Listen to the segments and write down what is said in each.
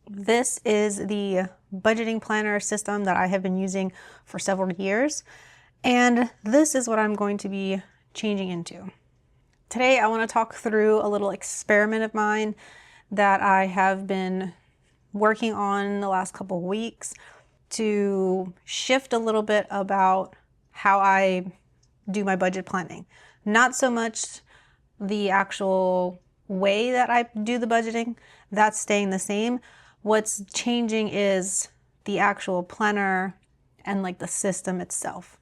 This is the budgeting planner system that I have been using for several years, and this is what I'm going to be changing into. Today I want to talk through a little experiment of mine that I have been working on the last couple of weeks to shift a little bit about how I do my budget planning. Not so much the actual way that I do the budgeting, that's staying the same. What's changing is the actual planner and like the system itself.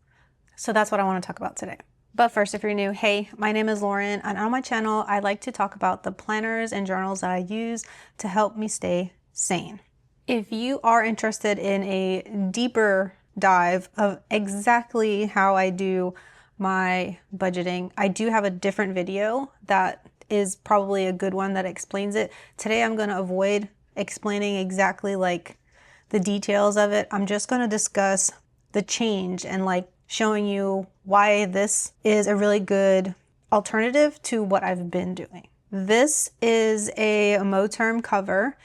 So that's what I want to talk about today. But first, if you're new, hey, my name is Lauren, and on my channel, I like to talk about the planners and journals that I use to help me stay sane. If you are interested in a deeper dive of exactly how I do my budgeting, I do have a different video that is probably a good one that explains it. Today I'm going to avoid explaining exactly like the details of it. I'm just going to discuss the change and like showing you why this is a really good alternative to what I've been doing. This is a Moterm cover.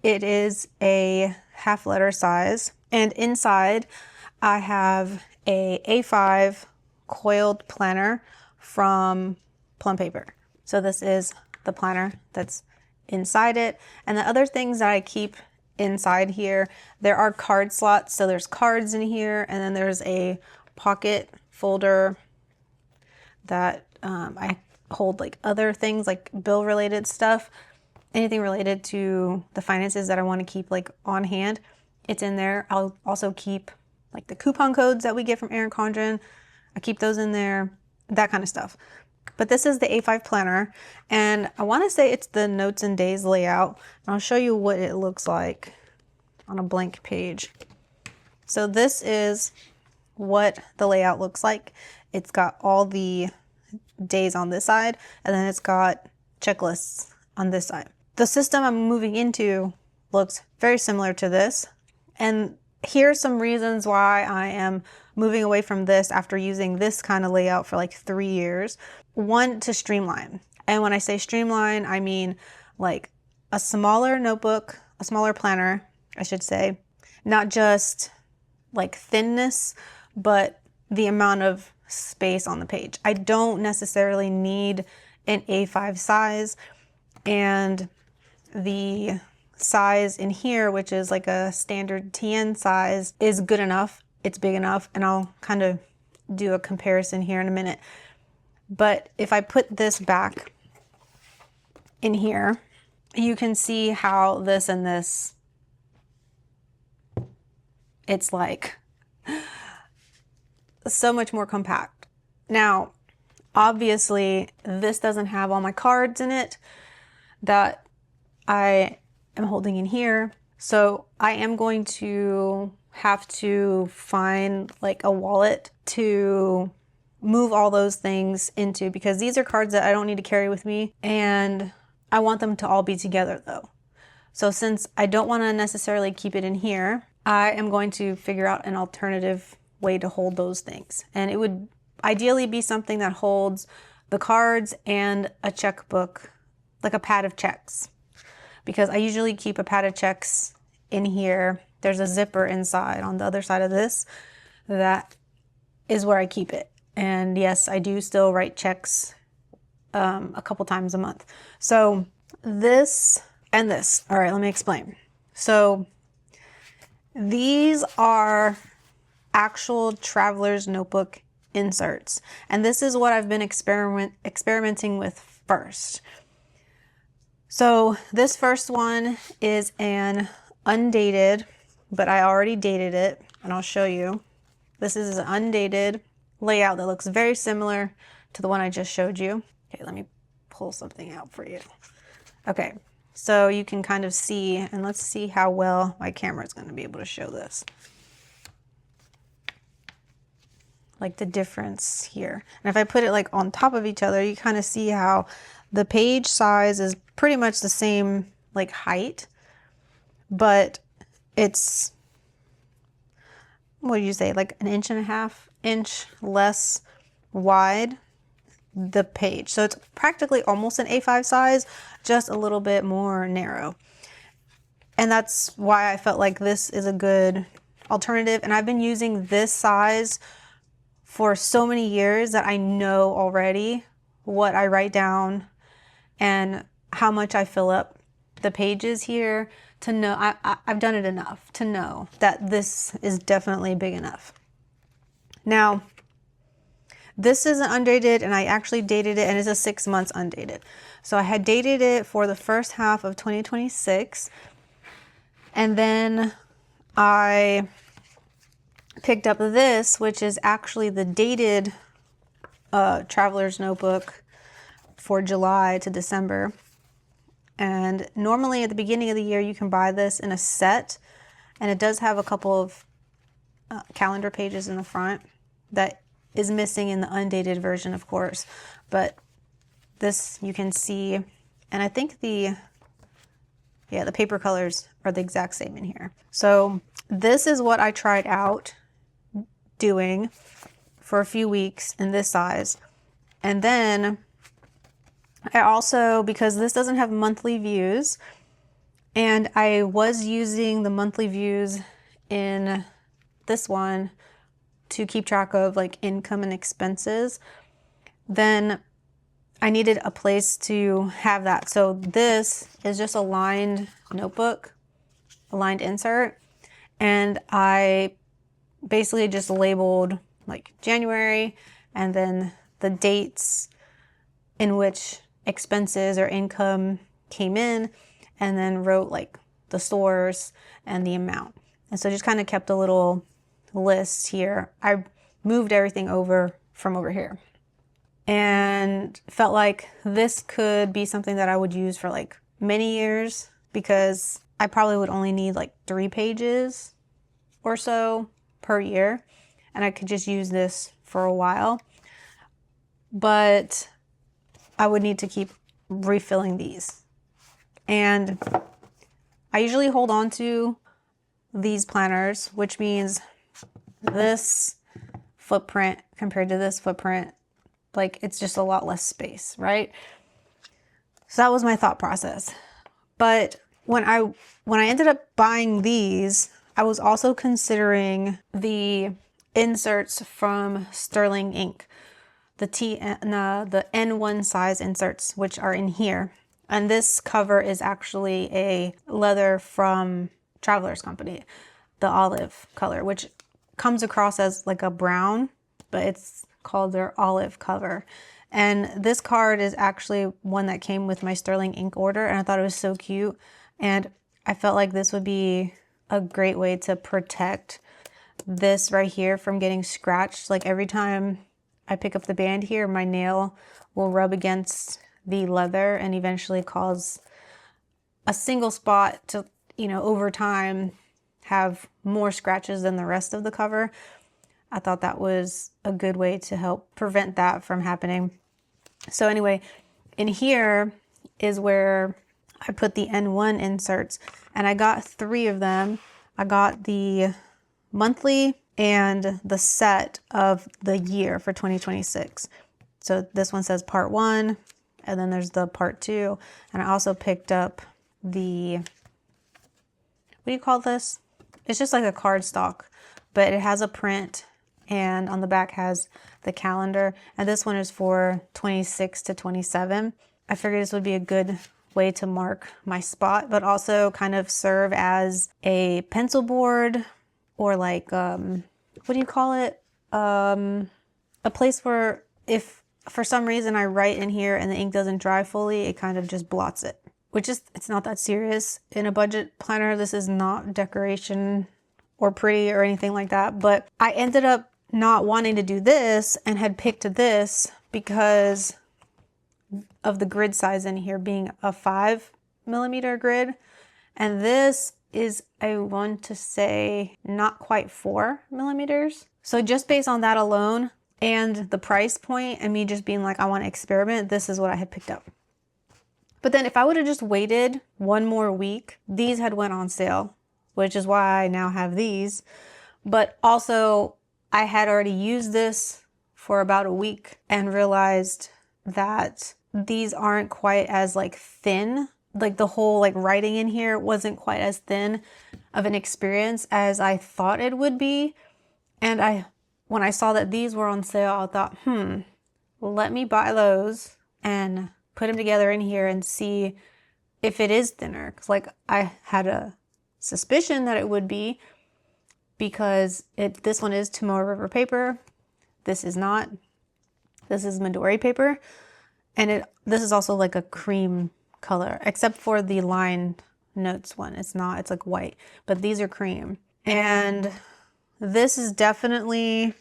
It is a half letter size, and inside I have a A5 coiled planner from Plum Paper. So this is the planner that's inside it. And the other things that I keep inside here, there are card slots. So there's cards in here, and then there's a pocket folder that I hold like other things like bill related stuff, anything related to the finances that I want to keep like on hand. It's in there. I'll also keep like the coupon codes that we get from Erin Condren. I keep those in there, that kind of stuff. But this is the A5 planner, and I want to say it's the notes and days layout. I'll show you what it looks like on a blank page. So this is what the layout looks like. It's got all the days on this side, and then it's got checklists on this side. The system I'm moving into looks very similar to this, and here's some reasons why I am moving away from this after using this kind of layout for like 3 years. One, to streamline. And when I say streamline, I mean like a smaller notebook, a smaller planner, I should say. Not just like thinness, but the amount of space on the page. I don't necessarily need an A5 size, and the size in here, which is like a standard TN size, is good enough. It's big enough, and I'll kind of do a comparison here in a minute. But if I put this back in here, you can see how this and this, it's like so much more compact. Now, obviously, this doesn't have all my cards in it that I am holding in here. So I am going to have to find like a wallet to move all those things into, because these are cards that I don't need to carry with me, and I want them to all be together though. So since I don't want to necessarily keep it in here, I am going to figure out an alternative way to hold those things. And it would ideally be something that holds the cards and a checkbook, like a pad of checks, because I usually keep a pad of checks in here. There's a zipper inside on the other side of this. That is where I keep it. And yes, I do still write checks a couple times a month. So this and this. All right, let me explain. So these are actual traveler's notebook inserts. And this is what I've been experimenting with first. So this first one is an undated, but I already dated it, and I'll show you. This is an undated layout that looks very similar to the one I just showed you. Okay, let me pull something out for you. Okay, so you can kind of see, and let's see how well my camera is going to be able to show this. Like the difference here. And if I put it like on top of each other, you kind of see how the page size is pretty much the same like height, but it's, what do you say, like 1.5 inch less wide, the page. So it's practically almost an A5 size, just a little bit more narrow. And that's why I felt like this is a good alternative. And I've been using this size for so many years that I know already what I write down and how much I fill up the pages here to know. I've done it enough to know that this is definitely big enough. Now, this is undated, and I actually dated it, and it's a 6 months undated. So I had dated it for the first half of 2026, and then I picked up this, which is actually the dated traveler's notebook for July to December. And normally at the beginning of the year, you can buy this in a set, and it does have a couple of calendar pages in the front that is missing in the undated version, of course. But this you can see, and I think the paper colors are the exact same in here. So this is what I tried out doing for a few weeks in this size. And then I also, because this doesn't have monthly views, and I was using the monthly views in this one to keep track of like income and expenses, then I needed a place to have that. So this is just a lined notebook, a lined insert, and I basically just labeled like January and then the dates in which expenses or income came in, and then wrote like the stores and the amount. And so just kind of kept a little list here. I moved everything over from over here and felt like this could be something that I would use for like many years, because I probably would only need like 3 pages or so per year, and I could just use this for a while. But I would need to keep refilling these. And I usually hold on to these planners, which means this footprint compared to this footprint, like it's just a lot less space, right? So that was my thought process. But when I ended up buying these, I was also considering the inserts from Sterling Ink, the N1 size inserts, which are in here. And this cover is actually a leather from Traveler's Company, the olive color, which comes across as like a brown, but it's called their olive cover. And this card is actually one that came with my Sterling Ink order, and I thought it was so cute. And I felt like this would be a great way to protect this right here from getting scratched. Like every time I pick up the band here, my nail will rub against the leather and eventually cause a single spot to, over time have more scratches than the rest of the cover. I thought that was a good way to help prevent that from happening. So anyway, in here is where I put the N1 inserts, and I got 3 of them. I got the monthly and the set of the year for 2026. So this one says part 1, and then there's the part 2. And I also picked up the, what do you call this? It's just like a cardstock, but it has a print, and on the back has the calendar. And this one is for 26 to 27. I figured this would be a good way to mark my spot, but also kind of serve as a pencil board, or like, what do you call it? A place where if for some reason I write in here and the ink doesn't dry fully, it kind of just blots it, which is, it's not that serious. In a budget planner, this is not decoration or pretty or anything like that. But I ended up not wanting to do this and had picked this because of the grid size in here being a 5mm grid. And this is, I want to say, not quite 4mm. So just based on that alone and the price point and me just being like, I want to experiment, this is what I had picked up. But then if I would have just waited one more week, these had went on sale, which is why I now have these. But also I had already used this for about a week and realized that these aren't quite as like thin like the whole like writing in here wasn't quite as thin of an experience as I thought it would be. And when I saw that these were on sale, I thought, let me buy those and put them together in here and see if it is thinner. Because like I had a suspicion that it would be, because this one is Tomorrow River paper. This is not. This is Midori paper. And this is also like a cream color, except for the lined notes one. It's not, it's like white, but these are cream. And this is definitely,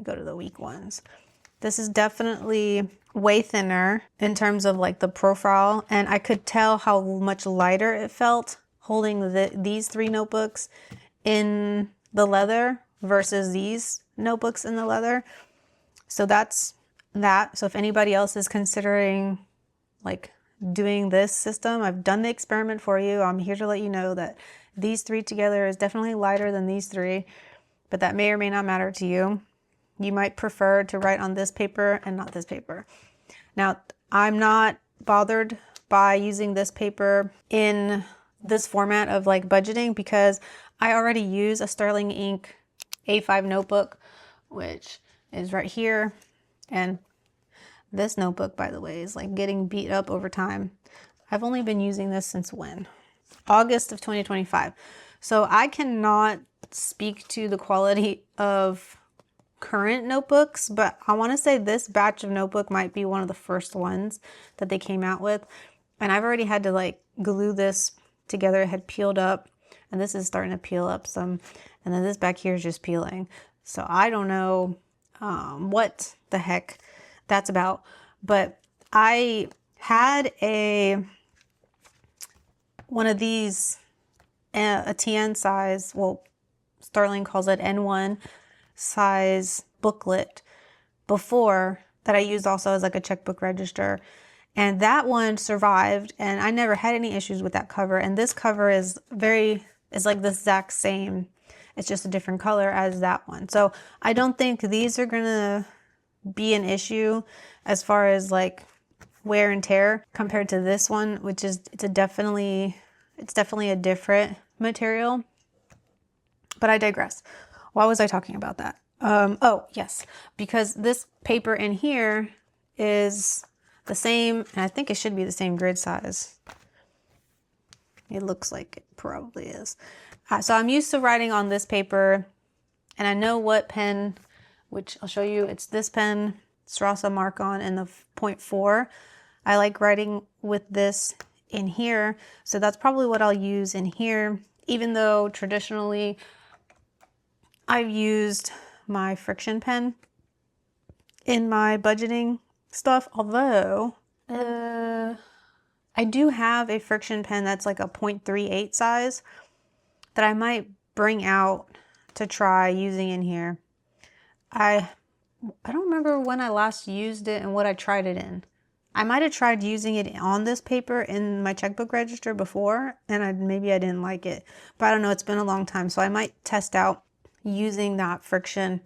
go to the weak ones. This is definitely way thinner in terms of like the profile. And I could tell how much lighter it felt holding these 3 notebooks in the leather versus these notebooks in the leather. So that's that. So if anybody else is considering like doing this system, I've done the experiment for you. I'm here to let you know that these 3 together is definitely lighter than these 3, but that may or may not matter to you. You might prefer to write on this paper and not this paper. Now, I'm not bothered by using this paper in this format of like budgeting, because I already use a Sterling Ink A5 notebook, which is right here. And this notebook, by the way, is like getting beat up over time. I've only been using this since when? August of 2025. So I cannot speak to the quality of current notebooks, but I want to say this batch of notebook might be one of the first ones that they came out with. And I've already had to like glue this together. It had peeled up, and this is starting to peel up some. And then this back here is just peeling. So I don't know what the heck that's about. But I had one of these, a TN size, well, Sterling calls it N1 size booklet before, that I used also as like a checkbook register. And that one survived, and I never had any issues with that cover. And this cover is like the exact same. It's just a different color as that one. So I don't think these are gonna be an issue as far as like wear and tear compared to this one, which is, it's definitely a different material. But I digress. Why was I talking about that? Oh, yes, because this paper in here is the same, and I think it should be the same grid size. It looks like it probably is. So I'm used to writing on this paper, and I know what pen, which I'll show you. It's this pen, Strasa Mark-On in the 0.4. I like writing with this in here, so that's probably what I'll use in here, even though traditionally I've used my friction pen in my budgeting stuff, although I do have a friction pen that's like a 0.38 size that I might bring out to try using in here. I don't remember when I last used it and what I tried it in. I might have tried using it on this paper in my checkbook register before, and maybe I didn't like it. But I don't know, it's been a long time, so I might test out using that friction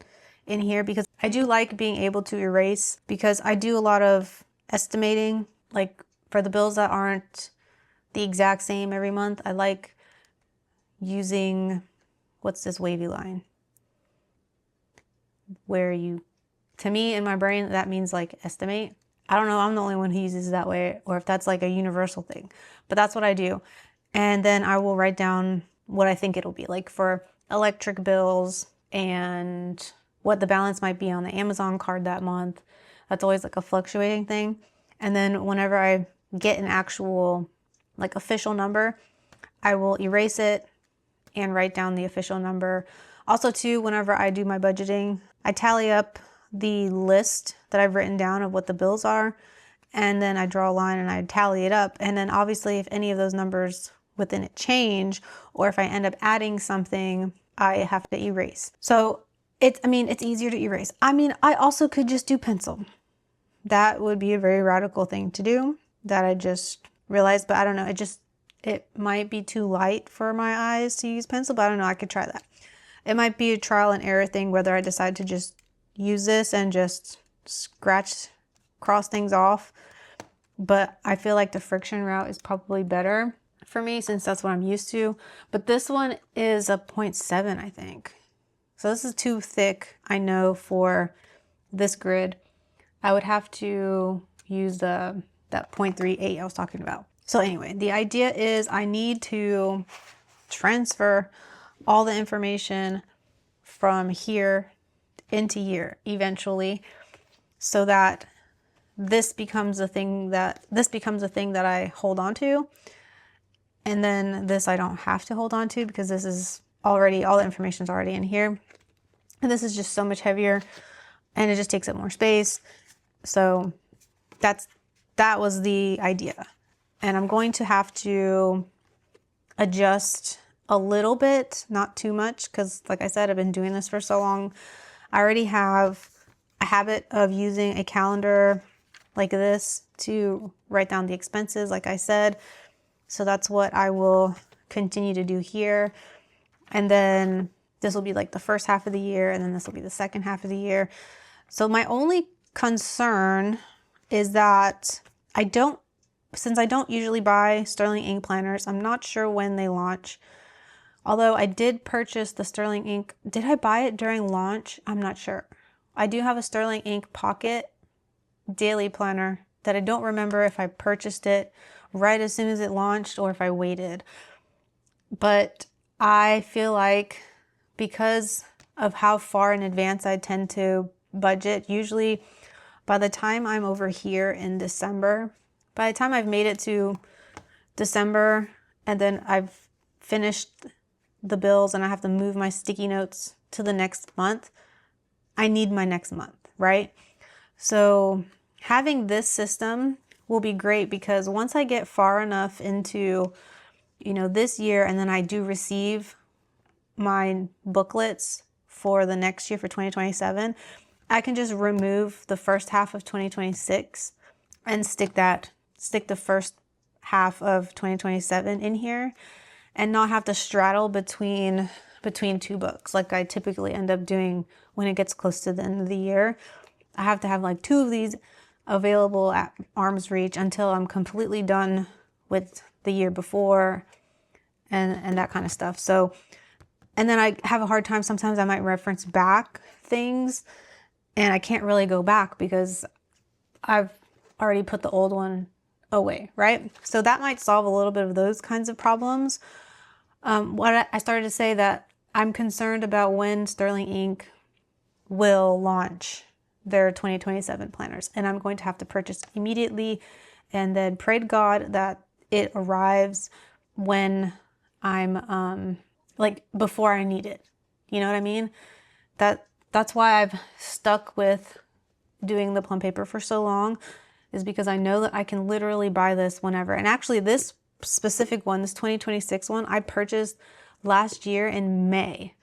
in here, because I do like being able to erase, because I do a lot of estimating, like for the bills that aren't the exact same every month. I like using, what's this wavy line? Where you, to me in my brain, that means like estimate. I don't know, I'm the only one who uses it that way, or if that's like a universal thing, but that's what I do. And then I will write down what I think it'll be, like for electric bills and what the balance might be on the Amazon card that month. That's always like a fluctuating thing. And then whenever I get an actual like official number, I will erase it and write down the official number. Also too, whenever I do my budgeting, I tally up the list that I've written down of what the bills are, and then I draw a line and I tally it up. And then obviously if any of those numbers within it change, or if I end up adding something, I have to erase. So it's easier to erase. I also could just do pencil. That would be a very radical thing to do that I just realized, but I don't know. It might be too light for my eyes to use pencil, but I don't know. I could try that. It might be a trial and error thing, whether I decide to just use this and just scratch cross things off, but I feel like the friction route is probably better for me since that's what I'm used to. But this one is a 0.7, I think. So this is too thick, I know, for this grid. I would have to use that 0.38 I was talking about. So anyway, the idea is I need to transfer all the information from here into here eventually, so that this becomes a thing that I hold on to, and then this I don't have to hold on to because this is already, all the information is already in here, and this is just so much heavier and it just takes up more space. So that was the idea, and I'm going to have to adjust a little bit, not too much, because like I said, I've been doing this for so long. I already have a habit of using a calendar like this to write down the expenses, like I said. So that's what I will continue to do here. And then this will be like the first half of the year, and then this will be the second half of the year. So my only concern is that since I don't usually buy Sterling ink planners, I'm not sure when they launch. Although I did purchase the Sterling ink. Did I buy it during launch? I'm not sure. I do have a Sterling ink pocket daily planner that I don't remember if I purchased it right as soon as it launched or if I waited. But I feel like because of how far in advance I tend to budget, usually by the time I'm over here in December, by the time I've made it to December and then I've finished the bills and I have to move my sticky notes to the next month, I need my next month, right? So having this system will be great because once I get far enough into, this year, and then I do receive my booklets for the next year, for 2027, I can just remove the first half of 2026 and stick the first half of 2027 in here, and not have to straddle between two books like I typically end up doing when it gets close to the end of the year. I have to have like two of these available at arm's reach until I'm completely done with the year before and that kind of stuff. So, and then I have a hard time, sometimes I might reference back things and I can't really go back because I've already put the old one away, right? So that might solve a little bit of those kinds of problems. What I started to say that I'm concerned about when Sterling ink will launch their 2027 planners, and I'm going to have to purchase immediately and then pray to God that it arrives when I'm like before I need it. You know what I mean? That's why I've stuck with doing the plum paper for so long, is because I know that I can literally buy this whenever. And actually this specific one, this 2026 one, I purchased last year in May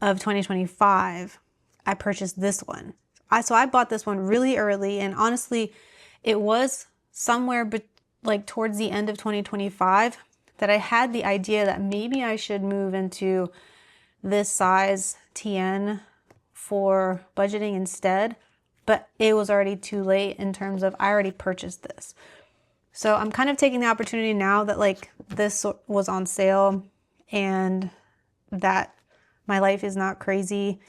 of 2025. I purchased this one. So I bought this one really early, and honestly, it was somewhere like towards the end of 2025 that I had the idea that maybe I should move into this size TN for budgeting instead, but it was already too late in terms of I already purchased this. So I'm kind of taking the opportunity now that like this was on sale and that my life is not crazy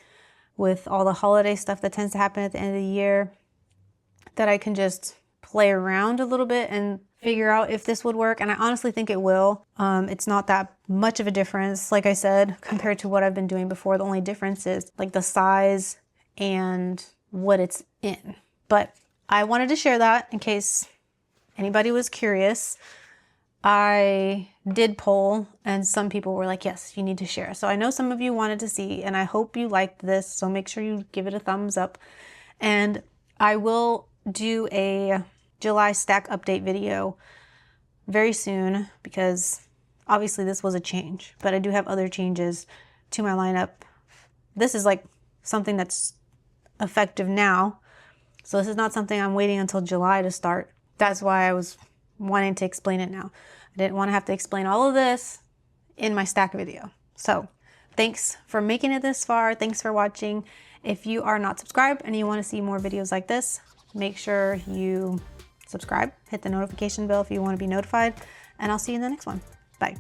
with all the holiday stuff that tends to happen at the end of the year, that I can just play around a little bit and figure out if this would work. And I honestly think it will. It's not that much of a difference, like I said, compared to what I've been doing before. The only difference is like the size and what it's in. But I wanted to share that in case anybody was curious. I did poll and some people were like, yes, you need to share. So I know some of you wanted to see, and I hope you liked this. So make sure you give it a thumbs up. And I will do a July stack update video very soon because obviously this was a change, but I do have other changes to my lineup. This is like something that's effective now. So this is not something I'm waiting until July to start. That's why I was wanting to explain it now. I didn't want to have to explain all of this in my stack video. So thanks for making it this far. Thanks for watching. If you are not subscribed and you want to see more videos like this, Make sure you subscribe, hit the notification bell if you want to be notified, and I'll see you in the next one. Bye.